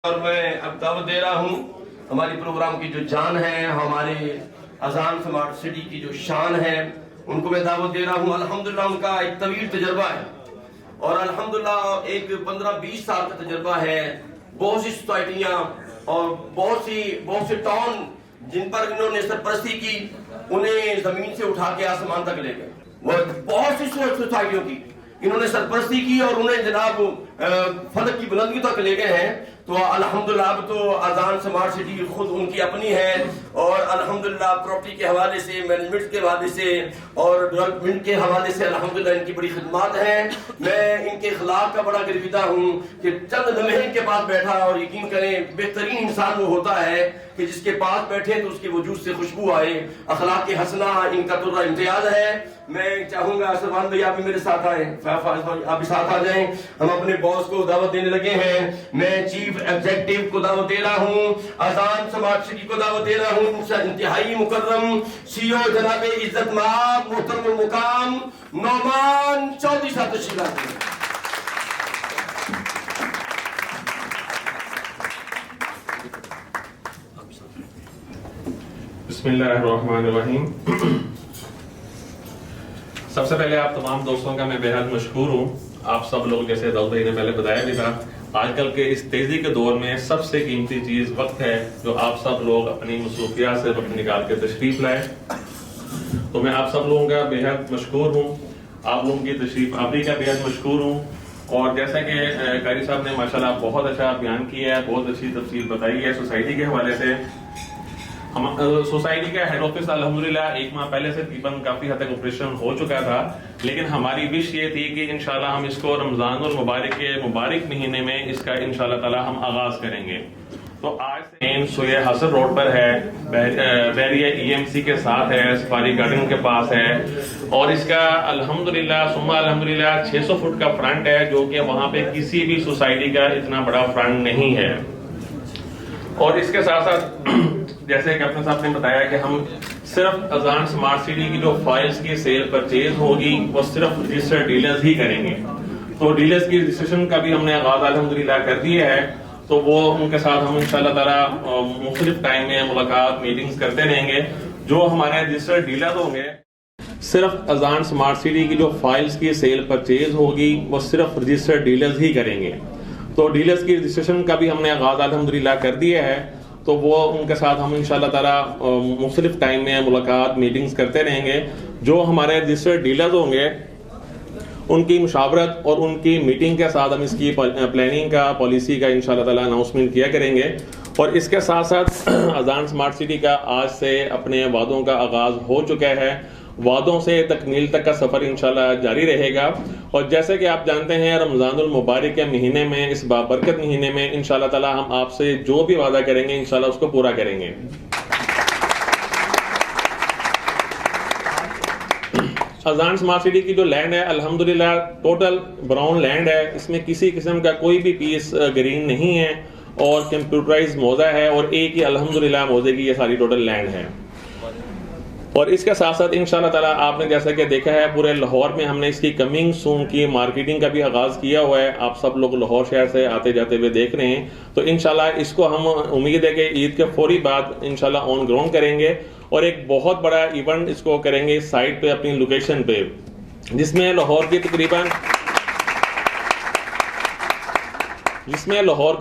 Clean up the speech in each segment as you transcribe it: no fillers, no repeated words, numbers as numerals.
और मैं अब दावत दे रहा हूँ हमारी प्रोग्राम की जो जान है, हमारे अजान स्मार्ट सिटी की जो शान है, उनको मैं दावत दे रहा हूँ। अल्हम्दुलिल्लाह उनका एक तवील तजर्बा है और अल्हम्दुलिल्लाह एक 15-20 साल का तजर्बा है। बहुत सी सोसाइटियाँ और बहुत से टाउन जिन पर इन्होंने सरपरस्ती की, उन्हें जमीन से उठा के आसमान तक ले गए। वो बहुत सी सोसाइटियों की इन्होंने सरपरस्ती की और उन्हें जनाब फलक की बुलंदी तक ले गए हैं। तो अल्हम्दुलिल्लाह अब तो अजान स्मार्ट सिटी खुद उनकी अपनी है और अल्हम्दुलिल्लाह प्रॉपर्टी के हवाले से, मैनेजमेंट के हवाले से और डेवलपमेंट के हवाले से अल्हम्दुलिल्लाह इनकी बड़ी खिदमत है। मैं इनके खिलाफ का बड़ा गर्विदा हूँ कि चंद लम्हे इनके पास बैठा, और यकीन करें बेहतरीन इंसान वो होता है कि जिसके पास बैठे तो उसके वजूद से खुशबू आए। अखलाक हसना इनका तुर्रा इम्तियाज है। मैं चाहूंगा सलमान भाई आप भी मेरे साथ आए, आप भी साथ आ जाएं। हम अपने बॉस को दावत देने लगे हैं। मैं चीफ एग्जीक्यूटिव को दावत दे रहा हूँ, अजान स्मार्ट सिटी को दावत दे रहा हूँ, इंतहाई मुकर्रम सीईओ जनाब इज्जत माब मोहतरम मुकाम नौमान चौधरी साहब तशरीफ लाते हैं। बिस्मिल्लाहिर्रहमानिर्रहीम। सबसे पहले आप तमाम दोस्तों का मैं बेहद मशहूर हूँ। आप सब लोग, जैसे दाऊद भाई ने पहले बताया भी था, आजकल के इस तेजी के दौर में सबसे कीमती चीज वक्त है, जो आप सब लोग अपनी मसरूफियात से वक्त निकाल के तशरीफ लाए। तो मैं आप सब लोगों का बेहद मशहूर हूँ, आप लोगों की तशरीफ आवरी का बेहद मशहूर हूँ। और जैसा कि कारी साहब ने माशाल्लाह बहुत अच्छा बयान किया है, बहुत अच्छी तफसील बताई है सोसाइटी के हवाले से। हम सोसाइटी का हेड ऑफिस अल्हम्दुलिल्लाह 1 माह पहले से तकरीबन काफी हद तक ऑपरेशन हो चुका था, लेकिन हमारी विश ये थी कि इंशाल्लाह हम इसको रमजानुल मुबारक के मुबारक महीने में इसका इंशाल्लाह ताला हम आगाज करेंगे। तो आज से सोया हासिल रोड पर है, बैरिया EMC के साथ है, सफारी गार्डन के पास है, और इसका अल्हम्दुलिल्लाह सुम्मा अल्हम्दुलिल्लाह 600 फुट का फ्रंट है, जो कि वहां पे किसी भी सोसाइटी का इतना बड़ा फ्रंट नहीं है। और इसके साथ साथ जैसे कैप्टन साहब ने बताया कि हम सिर्फ अजान स्मार्ट सिटी की जो फाइल्स की सेल परचेज होगी वो सिर्फ रजिस्टर्ड डीलर्स ही करेंगे। तो डीलर्स की रजिस्ट्रेशन का भी हमने आगाज अल्हम्दुलिल्लाह कर दिया है। तो वो उनके साथ हम इंशाल्लाह ताला मुख्तलिफ टाइम में मुलाकात मीटिंग्स करते रहेंगे। जो हमारे रजिस्टर्ड डीलर होंगे, सिर्फ अजान स्मार्ट सिटी की जो फाइल्स की सेल परचेज होगी वो सिर्फ रजिस्टर्ड डीलर्स ही करेंगे। तो डीलर्स की रजिस्ट्रेशन का भी हमने आगाज अल्हम्दुलिल्लाह कर दिया है। तो वो उनके साथ हम इंशाल्लाह ताला मुख्तलिफ टाइम में मुलाकात मीटिंग्स करते रहेंगे। जो हमारे रजिस्टर्ड डीलर्स होंगे उनकी मुशावरत और उनकी मीटिंग के साथ हम इसकी प्लानिंग का, पॉलिसी का इंशाल्लाह ताला अनाउंसमेंट किया करेंगे। और इसके साथ साथ अजान स्मार्ट सिटी का आज से अपने वादों का आगाज हो चुका है। वादों से तकमील तक का सफर इंशाल्लाह जारी रहेगा। और जैसे कि आप जानते हैं, रमजानुल मुबारक के महीने में, इस बाबरकत महीने में इंशाल्लाह ताला हम आपसे जो भी वादा करेंगे इंशाल्लाह उसको पूरा करेंगे। अजान स्मार्ट सिटी की जो लैंड है अल्हम्दुलिल्लाह टोटल ब्राउन लैंड है, इसमें किसी किस्म का कोई भी पीस ग्रीन नहीं है और कंप्यूटराइज मौजा है, और एक ही अल्हम्दुलिल्लाह मौजे की ये सारी टोटल लैंड है। और इसके साथ साथ इंशाल्लाह ताला आपने जैसा कि देखा है, पूरे लाहौर में हमने इसकी कमिंग सून की मार्केटिंग का भी आगाज किया हुआ है। आप सब लोग लाहौर शहर से आते जाते हुए देख रहे हैं। तो इंशाल्लाह इसको हम उम्मीद है कि ईद के फौरी बाद इंशाल्लाह ऑन ग्राउंड करेंगे और एक बहुत बड़ा इवेंट इसको करेंगे साइट पे, अपनी लोकेशन पे, जिसमें लाहौर के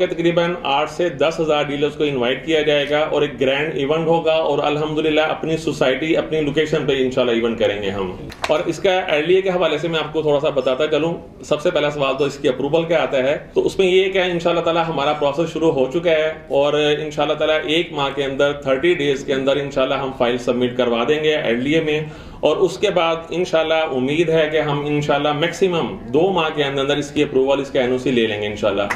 तकरीबन 8 से 10 हज़ार डीलर्स को इनवाइट किया जाएगा और एक ग्रैंड इवेंट होगा। और अल्हम्दुलिल्लाह अपनी सोसाइटी, अपनी लोकेशन पे इंशाल्लाह इवेंट करेंगे हम। और इसका एडलिया के हवाले से मैं आपको थोड़ा सा बताता चलूं। सबसे पहला सवाल तो इसकी अप्रूवल का आता है, तो उसमें ये क्या इंशाल्लाह ताला हमारा प्रोसेस शुरू हो चुका है और इंशाल्लाह ताला 1 माह के अंदर 30 डेज के अंदर इंशाल्लाह हम फाइल सबमिट करवा देंगे एडलिया में। और उसके बाद इंशाल्लाह उम्मीद है कि हम इंशाल्लाह मैक्सिमम 2 माह के अंदर इसकी अप्रूवल, इसका NOC ले लेंगे इंशाल्लाह।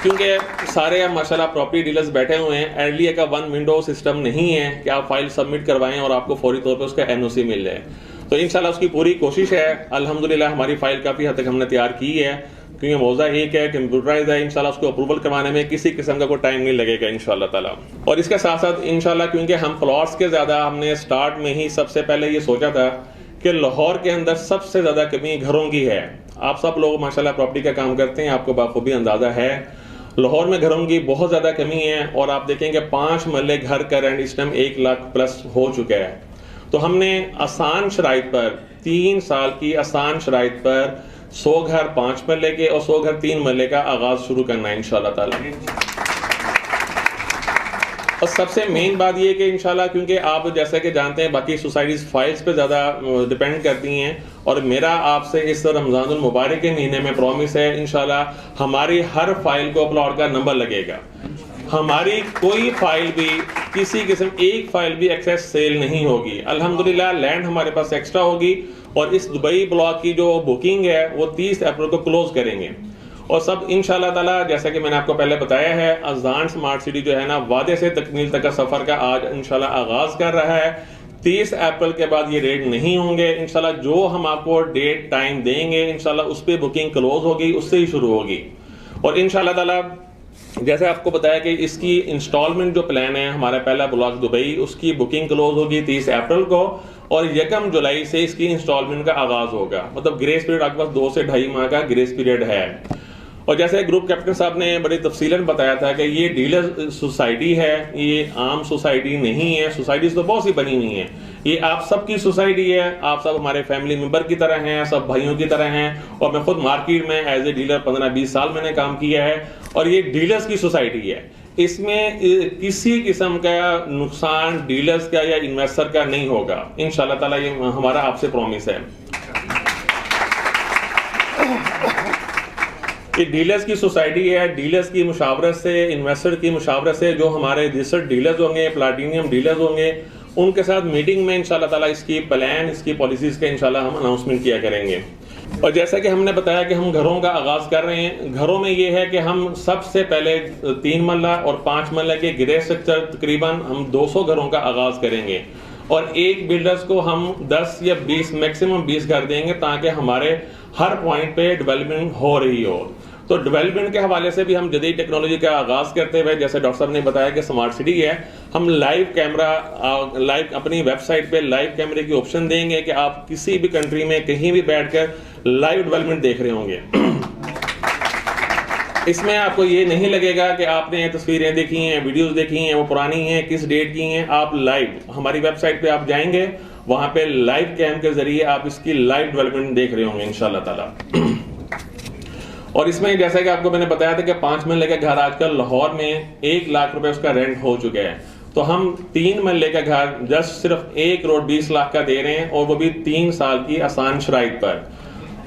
क्योंकि सारे माशाल्लाह प्रॉपर्टी डीलर्स बैठे हुए हैं, एडलिया का 1 विंडो सिस्टम नहीं है कि आप फाइल सबमिट करवाएं और आपको फौरी तौर पे उसका NOC मिल जाए। तो इंशाल्लाह उसकी पूरी कोशिश है। अल्हम्दुलिल्लाह हमारी फाइल काफी हद तक हमने तैयार की है, क्योंकि मौजा एक है, कंप्यूटराइज है। इंशाल्लाह उसको अप्रूवल करवाने में किसी किस्म का कोई टाइम नहीं लगेगा इंशाल्लाह ताला। और इसके साथ साथ इंशाल्लाह क्योंकि हम प्लॉट्स के ज्यादा, हमने स्टार्ट में ही सबसे पहले ये सोचा था कि लाहौर के अंदर सबसे ज्यादा कमी घरों की है। आप सब लोग माशाल्लाह प्रॉपर्टी का काम करते हैं, आपको बाखूबी अंदाजा है। लाहौर में घरों की बहुत ज़्यादा कमी है और आप देखेंगे 5 मरले घर का रेंट इस टाइम 1 लाख प्लस हो चुका है। तो हमने आसान शराइत पर 3 साल की आसान शराइत पर 100 घर 5 मरले के और 100 घर 3 मरले का आगाज शुरू करना है इंशाल्लाह ताला। और सबसे मेन बात ये कि इंशाल्लाह, क्योंकि आप जैसा कि जानते हैं बाकी सोसाइटीज़ फाइल्स पे ज़्यादा डिपेंड करती हैं और मेरा आपसे इस रमज़ानुल मुबारक के महीने में प्रॉमिस है इंशाल्लाह हमारी हर फाइल को प्लॉट का नंबर लगेगा। हमारी कोई फाइल भी किसी किस्म एक फाइल भी एक्सेस सेल नहीं होगी। अल्हम्दुलिल्लाह लैंड हमारे पास एक्स्ट्रा होगी और इस दुबई ब्लॉक की जो बुकिंग है वो 30 अप्रैल को क्लोज करेंगे और सब इंशाल्लाह ताला जैसा कि मैंने आपको पहले बताया है अज़ान स्मार्ट सिटी जो है ना वादे से तकमील तक का सफर का आज इंशाल्लाह आगाज कर रहा है। 30 अप्रैल के बाद ये रेट नहीं होंगे इंशाल्लाह। जो हम आपको डेट टाइम देंगे इंशाल्लाह उस पर बुकिंग क्लोज होगी, उससे ही शुरू होगी। और इंशाल्लाह ताला जैसे आपको बताया कि इसकी इंस्टॉलमेंट जो प्लान है हमारा पहला ब्लॉक दुबई उसकी बुकिंग क्लोज होगी 30 अप्रैल को और 1 जुलाई से इसकी इंस्टॉलमेंट का आगाज होगा। मतलब ग्रेस पीरियड आपके पास 2 से 2.5 माह का ग्रेस पीरियड है। और जैसे ग्रुप कैप्टन साहब ने बड़ी तफसीलन बताया था कि ये डीलर सोसाइटी है, ये आम सोसाइटी नहीं है। सोसाइटीज तो बहुत सी बनी हुई हैं, ये आप सबकी सोसाइटी है। आप सब हमारे फैमिली मेंबर की तरह हैं, सब भाइयों की तरह हैं। और मैं खुद मार्केट में एज ए डीलर 15-20 साल मैंने काम किया है और ये डीलर्स की सोसाइटी है। इसमें किसी किस्म का नुकसान डीलर्स का या इन्वेस्टर का नहीं होगा इंशाल्लाह ताला, ये हमारा आपसे प्रॉमिस है। ये डीलर्स की सोसाइटी है, डीलर्स की मुशावरत से, इन्वेस्टर की मुशावरत से जो हमारे रजिस्टर्ड डीलर्स होंगे, प्लाटिनियम डीलर्स होंगे, उनके साथ मीटिंग में इंशाल्लाह ताला इसकी प्लान, इसकी पॉलिसीज का इंशाल्लाह हम अनाउंसमेंट किया करेंगे। और जैसा कि हमने बताया कि हम घरों का आगाज कर रहे हैं, घरों में ये है कि हम सबसे पहले 3 मरला और 5 मरला के ग्रे स्ट्रक्चर तकरीबन हम 200 घरों का आगाज करेंगे और एक बिल्डर्स को हम 10 या 20 मैक्सिमम 20 घर देंगे ताकि हमारे हर पॉइंट पे डेवलपमेंट हो रही हो। तो डेवलपमेंट के हवाले से भी हम जदीद टेक्नोलॉजी का आगाज करते हुए जैसे डॉक्टर साहब ने बताया कि स्मार्ट सिटी है, हम लाइव कैमरा लाइव अपनी वेबसाइट पे लाइव कैमरे की ऑप्शन देंगे कि आप किसी भी कंट्री में कहीं भी बैठकर लाइव डेवलपमेंट देख रहे होंगे। इसमें आपको ये नहीं लगेगा कि आपने तस्वीरें देखी हैं, वीडियोस देखी हैं, वो पुरानी हैं, किस डेट की हैं। आप लाइव हमारी वेबसाइट पे आप जाएंगे, वहां पे लाइव कैम के जरिए आप इसकी लाइव डेवलपमेंट देख रहे होंगे इंशाल्लाह ताला। और इसमें जैसा कि आपको मैंने बताया था कि 5 मरले का घर आजकल लाहौर में 1 लाख रुपए उसका रेंट हो चुका है। तो हम 3 मरले का घर जस्ट सिर्फ 1 करोड़ 20 लाख का दे रहे हैं और वो भी 3 साल की आसान शराइत पर।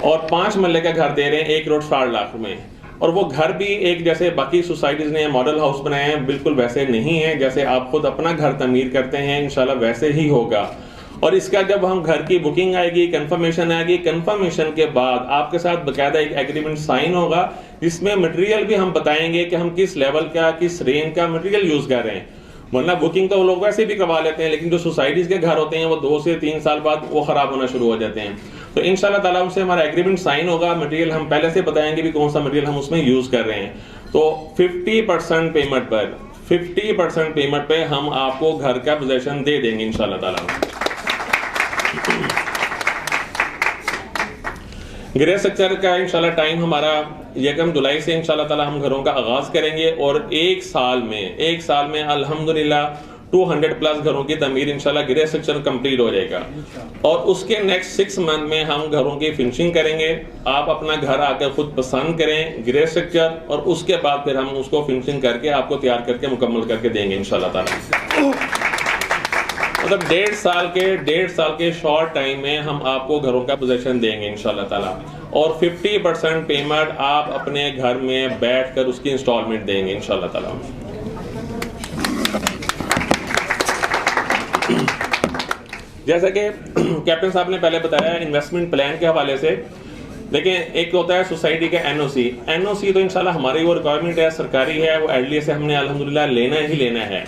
और 5 मरले का घर दे रहे हैं 1 करोड़ 60 लाख में। और वो घर भी एक जैसे बाकी सोसाइटीज ने मॉडल हाउस बनाए हैं बिल्कुल वैसे नहीं है, जैसे आप खुद अपना घर तमीर करते हैं इंशाल्लाह वैसे ही होगा। और इसका जब हम घर की बुकिंग आएगी, कंफर्मेशन आएगी, कंफर्मेशन के बाद आपके साथ बकायदा एक एग्रीमेंट साइन होगा जिसमें मटेरियल भी हम बताएंगे कि हम किस लेवल का, किस रेंज का मटेरियल यूज कर रहे हैं। वरना बुकिंग तो वो लोग वैसे भी करवा लेते हैं, लेकिन जो सोसाइटीज के घर होते हैं वो 2 से 3 साल बाद वो खराब होना शुरू हो जाते हैं। तो इंशाल्लाह ताला उनसे हमारा एग्रीमेंट साइन होगा, मटेरियल हम पहले से बताएंगे भी कौन सा मटेरियल हम उसमें यूज कर रहे हैं। तो 50% पेमेंट पर 50% पेमेंट पे हम आपको घर का पोजेशन दे देंगे इंशाल्लाह ताला। ग्रे स्ट्रक्चर का इंशाल्लाह टाइम हमारा 1 जुलाई से इंशाल्लाह ताला हम घरों का आगाज करेंगे और 1 साल में अल्हम्दुलिल्लाह 200 प्लस घरों की तमीर इंशाल्लाह ग्रे स्ट्रक्चर कंप्लीट हो जाएगा। और उसके नेक्स्ट 6 मंथ में हम घरों की फिनिशिंग करेंगे। आप अपना घर आकर खुद पसंद करें ग्रे स्ट्रक्चर और उसके बाद फिर हम उसको फिनिशिंग करके आपको तैयार करके मुकम्मल करके देंगे इंशाल्लाह ताला। मतलब 1.5 साल के शॉर्ट टाइम में हम आपको घरों का पोजीशन देंगे इंशाल्लाह ताला। और 50% पेमेंट आप अपने घर में बैठकर उसकी इंस्टॉलमेंट देंगे इंशाल्लाह ताला। जैसा कि कैप्टन साहब ने पहले बताया इन्वेस्टमेंट प्लान के हवाले से, देखिए एक होता है सोसाइटी का एनओसी तो इंशाल्लाह हमारी वो रिक्वायरमेंट है, सरकारी है, वो एडलिया से हमने अल्हम्दुलिल्लाह लेना ही लेना है।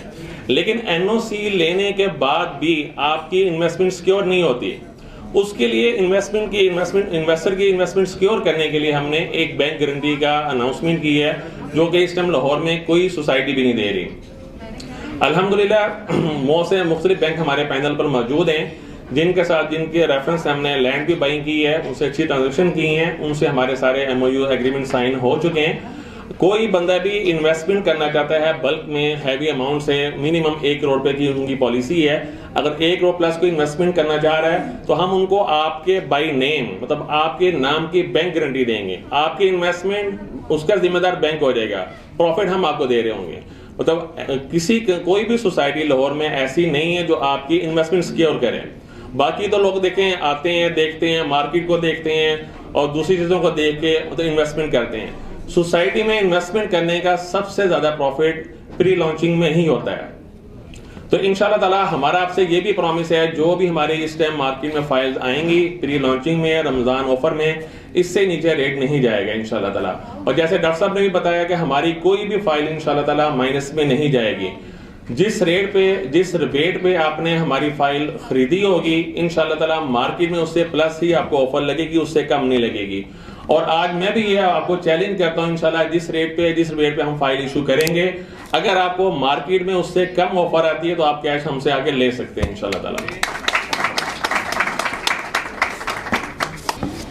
लेकिन एनओसी लेने के बाद भी आपकी इन्वेस्टमेंट सिक्योर नहीं होती। उसके लिए इन्वेस्टर की इन्वेस्टमेंट सिक्योर करने के लिए हमने एक बैंक गारंटी का अनाउंसमेंट की है जो कि इस टाइम लाहौर में कोई सोसाइटी भी नहीं दे रही। अल्हम्दुलिल्लाह से मुख्तलिफ बैंक हमारे पैनल पर मौजूद हैं जिनके रेफरेंस से हमने लैंड भी बाइंग की है, उनसे अच्छी ट्रांजेक्शन की हैं, उनसे हमारे सारे MOU एग्रीमेंट साइन हो चुके हैं। कोई बंदा भी इन्वेस्टमेंट करना चाहता है बल्क में हैवी अमाउंट से, मिनिमम 1 करोड़ रुपए की उनकी पॉलिसी है, अगर 1 करोड़ प्लस को इन्वेस्टमेंट करना चाह रहा है तो हम उनको आपके बाय नेम, मतलब आपके नाम की बैंक गारंटी देंगे। आपकी इन्वेस्टमेंट उसका जिम्मेदार बैंक हो जाएगा, प्रॉफिट हम आपको दे रहे होंगे। मतलब कोई भी सोसाइटी लाहौर में ऐसी नहीं है जो आपकी इन्वेस्टमेंट सिक्योर करे। बाकी तो लोग देखें, आते हैं, देखते हैं, मार्केट को देखते हैं और दूसरी चीजों को देख के मतलब इन्वेस्टमेंट करते हैं। सोसाइटी में इन्वेस्टमेंट करने का सबसे ज्यादा प्रॉफिट प्री लॉन्चिंग में ही होता है। तो इंशाल्लाह ताला हमारा आपसे ये भी प्रॉमिस है, जो भी हमारे इस टाइम मार्केट में फाइल्स आएंगी प्री लॉन्चिंग में, रमजान ऑफर में, इससे नीचे रेट नहीं जाएगा इंशाल्लाह ताला। और जैसे डॉक्टर साहब ने भी बताया कि हमारी कोई भी फाइल इंशाल्लाह ताला माइनस में नहीं जाएगी। जिस रेट पे आपने हमारी फाइल खरीदी होगी इंशाल्लाह ताला मार्केट में उससे प्लस ही आपको ऑफर लगेगी, उससे कम नहीं लगेगी। और आज मैं भी ये आपको चैलेंज करता हूं इंशाल्लाह जिस रेट पे हम फाइल इशू करेंगे, अगर आपको मार्केट में उससे कम ऑफर आती है तो आप कैश हमसे आके ले सकते हैं इंशाल्लाह ताला।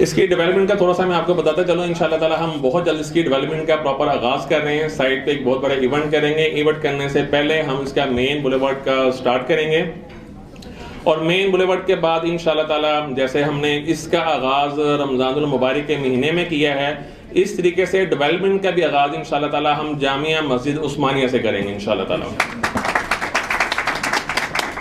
इसकी डेवलपमेंट का थोड़ा सा मैं आपको बताता चलो। इंशाल्लाह ताला हम बहुत जल्द इसकी डेवलपमेंट का प्रॉपर आगाज कर रहे हैं। साइट पे एक बहुत बड़ा इवेंट करेंगे। इवेंट करने से पहले हम इसका मेन बुलेवार्ड का स्टार्ट करेंगे और मेन बुलेवार्ड के बाद इंशाल्लाह ताला जैसे हमने इसका आगाज रमजानुल मुबारक के महीने में किया है, इस तरीके से डेवलपमेंट का भी आगाज इंशाल्लाह ताला हम जामिया मस्जिद उस्मानिया से करेंगे इंशाल्लाह ताला।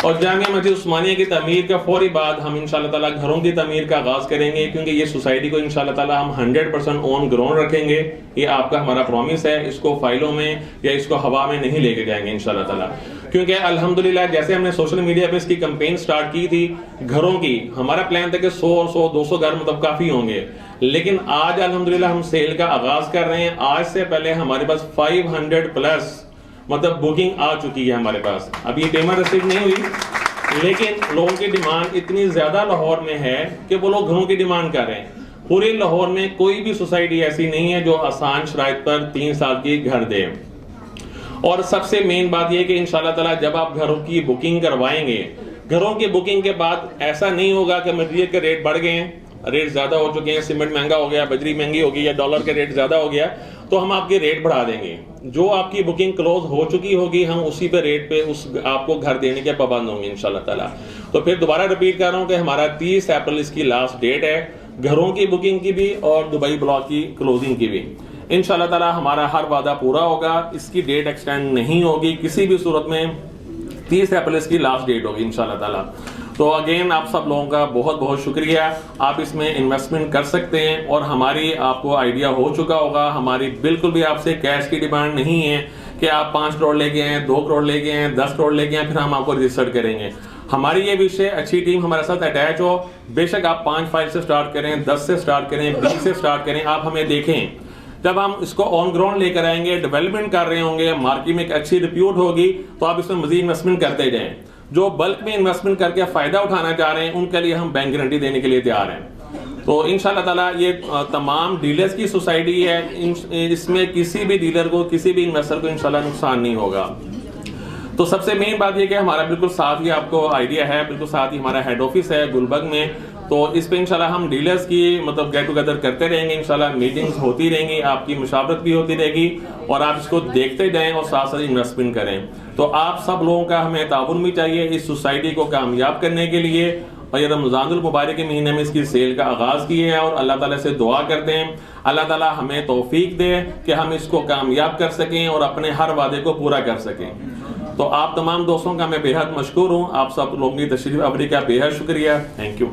और जामिया मस्जिद उस्मानिया की तमीर का फौरी बाद हम इंशाल्लाह ताला घरों की तमीर का आगाज करेंगे, क्योंकि ये सोसाइटी को इंशाल्लाह ताला हम 100% ऑन ग्राउंड रखेंगे। ये आपका हमारा प्रॉमिस है। इसको फाइलों में या इसको हवा में नहीं लेके जाएंगे इंशाल्लाह ताला, क्योंकि अल्हम्दुलिल्लाह जैसे हमने सोशल मीडिया पे इसकी कैंपेन स्टार्ट की थी घरों की, हमारा प्लान था कि 100-200 घर मतलब काफी होंगे, लेकिन आज अल्हम्दुलिल्लाह हम सेल का आगाज कर रहे हैं। आज से पहले हमारे पास 500 प्लस मतलब बुकिंग आ चुकी है हमारे पास। अभी पेमेंट रिसीव नहीं हुई, लेकिन लोगों की डिमांड इतनी ज्यादा लाहौर में है कि वो लोग घरों की डिमांड कर रहे हैं। पूरे लाहौर में कोई भी सोसाइटी ऐसी नहीं है जो आसान शराइत पर 3 साल की घर दे। और सबसे मेन बात यह कि इंशाल्लाह ताला जब आप घरों की बुकिंग करवाएंगे, घरों की बुकिंग के बाद ऐसा नहीं होगा कि मटेरियल के रेट बढ़ गए हैं, रेट ज्यादा हो चुके हैं, सीमेंट महंगा हो गया, बजरी महंगी हो गई या डॉलर के रेट ज्यादा हो गया, तो हम आपके रेट बढ़ा देंगे। जो आपकी बुकिंग क्लोज हो चुकी होगी हम उसी पे रेट पे उस आपको घर देने के पाबंद होंगे इंशाल्लाह ताला। तो फिर दोबारा रिपीट कर रहा हूं कि हमारा 30 अप्रैल इसकी लास्ट डेट है, घरों की बुकिंग की भी और दुबई ब्लॉक की क्लोजिंग की भी। इंशाल्लाह ताला हमारा हर वादा पूरा होगा। इसकी डेट एक्सटेंड नहीं होगी किसी भी सूरत में। 30 अप्रैल इसकी लास्ट डेट होगी इंशाल्लाह ताला। तो अगेन आप सब लोगों का बहुत बहुत शुक्रिया। आप इसमें इन्वेस्टमेंट कर सकते हैं और हमारी आपको आइडिया हो चुका होगा, हमारी बिल्कुल भी आपसे कैश की डिमांड नहीं है कि आप 5 करोड़ लेके आए, 2 करोड़ लेके आए, 10 करोड़ लेके आए, फिर हम आपको रजिस्टर्ड करेंगे। हमारी ये विषय अच्छी टीम हमारे साथ अटैच हो। बेशक आप 5 फाइल से स्टार्ट करें, 10 से स्टार्ट करें, 20 से स्टार्ट करें, आप हमें देखें। जब हम इसको ऑन ग्राउंड लेकर आएंगे, डेवलपमेंट कर रहे होंगे, मार्केट में एक अच्छी रिप्यूट होगी, तो आप इसमें मजीद इन्वेस्टमेंट करते जाएं। जो बल्क में इन्वेस्टमेंट करके फायदा उठाना चाह रहे हैं उनके लिए हम बैंक गारंटी देने के लिए तैयार हैं। तो इंशाल्लाह ताला ये तमाम डीलर्स की सोसाइटी है, इसमें किसी भी डीलर को, किसी भी इन्वेस्टर को इंशाल्लाह नुकसान नहीं होगा। तो सबसे मेन बात यह कि हमारा बिल्कुल साथ ही आपको आइडिया है, बिल्कुल साथ ही हमारा हेड ऑफिस है गुलबर्ग में। तो इस पे इंशाल्लाह हम डीलर्स की मतलब गेट टुगेदर करते रहेंगे, इंशाल्लाह मीटिंग्स होती रहेंगी, आपकी मुशावरत भी होती रहेगी और आप इसको देखते जाएं और साथ साथ इन्वेस्टमेंट करें। तो आप सब लोगों का हमें ताउन भी चाहिए इस सोसाइटी को कामयाब करने के लिए। और ये रमजानुल मुबारक के महीने में इसकी सेल का आगाज किए हैं और अल्लाह ताला से दुआ करते हैं अल्लाह ताला हमें तौफीक दे कि हम इसको कामयाब कर सकें और अपने हर वादे को पूरा कर सकें। तो आप तमाम दोस्तों का मैं बेहद मशकूर हूँ। आप सब लोगों की तशरीफ आवरी का बेहद शुक्रिया। Thank you.